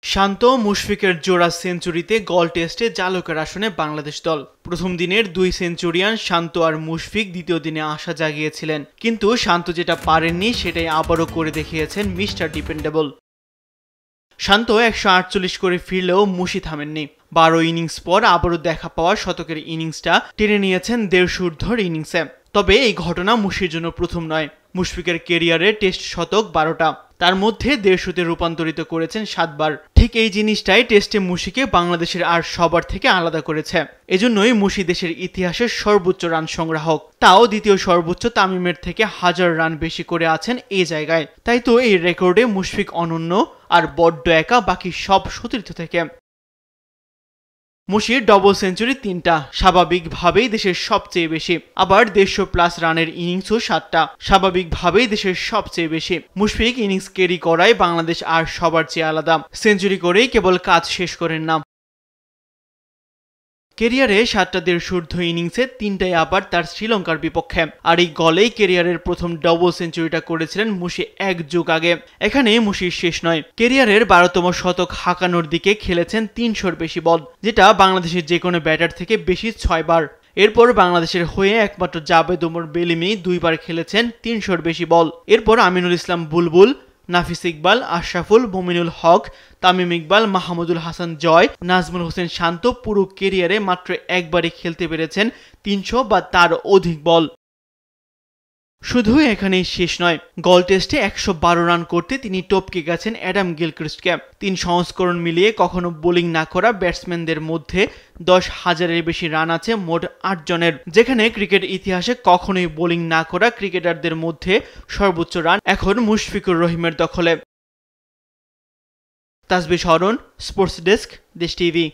শান্ত মুশফিকের জোড়া সেঞ্চুরিতে গল টেস্টে জালুকের আসনে বাংলাদেশ দল। প্রথম দিনের দুই সেঞ্চুরিয়ান শান্ত আর মুশফিক দ্বিতীয় দিনে আশা জাগিয়েছিলেন, কিন্তু শান্ত যেটা পারেননি সেটাই আবারও করে দেখিয়েছেন মিস্টার ডিপেন্ডেবল। শান্ত 148 করে ফিরলেও মুশি থামেননি। 12 ইনিংস পর আবারও দেখা পাওয়া শতকের ইনিংসটা টেনে নিয়েছেন 150 ঊর্ধ্বর ইনিংসে। তবে এই ঘটনা মুশির জন্য প্রথম নয়। মুশফিকের কেরিয়ারে টেস্ট শতক 12টা, তার মধ্যে 150-তে রূপান্তরিত করেছেন 7 বার। ঠিক এই জিনিসটাই টেস্টে মুশিকে বাংলাদেশের আর সবার থেকে আলাদা করেছে। এজন্যই মুশি দেশের ইতিহাসের সর্বোচ্চ রান সংগ্রাহক, তাও দ্বিতীয় সর্বোচ্চ তামিমের থেকে 1000 রান বেশি করে আছেন এই জায়গায়। তাই তো এই রেকর্ডে মুশফিক অনন্য আর বড্ড একা বাকি সব সতীর্থ থেকে। মুশির ডবল সেঞ্চুরি 3টা, স্বাভাবিকভাবেই দেশের সবচেয়ে বেশি। আবার 150+ রানের ইনিংসও 7টা, স্বাভাবিকভাবেই দেশের সবচেয়ে বেশি। মুশফিক ইনিংস ক্যারি করায় বাংলাদেশ আর সবার চেয়ে আলাদা। সেঞ্চুরি করেই কেবল কাজ শেষ করেন না, কেরিয়ারে 7টা 150 ঊর্ধ্ব ইনিংসে 3টাই আবার তার শ্রীলঙ্কার বিপক্ষে। আর এই গলেই কেরিয়ারের প্রথম ডবল সেঞ্চুরিটা করেছিলেন মুশি এক যুগ আগে। এখানে মুশির শেষ নয়, কেরিয়ারের 12তম শতক হাঁকানোর দিকে খেলেছেন 300-র বেশি বল, যেটা বাংলাদেশের যে কোনো ব্যাটার থেকে বেশি 6 বার। এরপর বাংলাদেশের হয়ে একমাত্র জাবেদ ওমর বেলিমি 2 বার খেলেছেন 300-র বেশি বল। এরপর আমিনুল ইসলাম বুলবুল, নাফিস ইকবাল, আশরাফুল, মুমিনুল হক, তামিম ইকবাল, মাহমুদুল হাসান জয়, নাজমুল হোসেন শান্ত পুরো কেরিয়ারে মাত্র একবারই খেলতে পেরেছেন 300 বা তার অধিক বল। শুধু এখানেই শেষ নয়, গল টেস্টে 112 রান করতে তিনি টপকে গেছেন অ্যাডাম গিলক্রিস্টকে। 3 সংস্করণ মিলিয়ে কখনো বোলিং না করা ব্যাটসম্যানদের মধ্যে 10,000-এর বেশি রান আছে মোট 8 জনের, যেখানে ক্রিকেট ইতিহাসে কখনোই বোলিং না করা ক্রিকেটারদের মধ্যে সর্বোচ্চ রান এখন মুশফিকুর রহিমের দখলে। তাসবিহ শরণ, স্পোর্টস ডেস্ক, দেশ টিভি।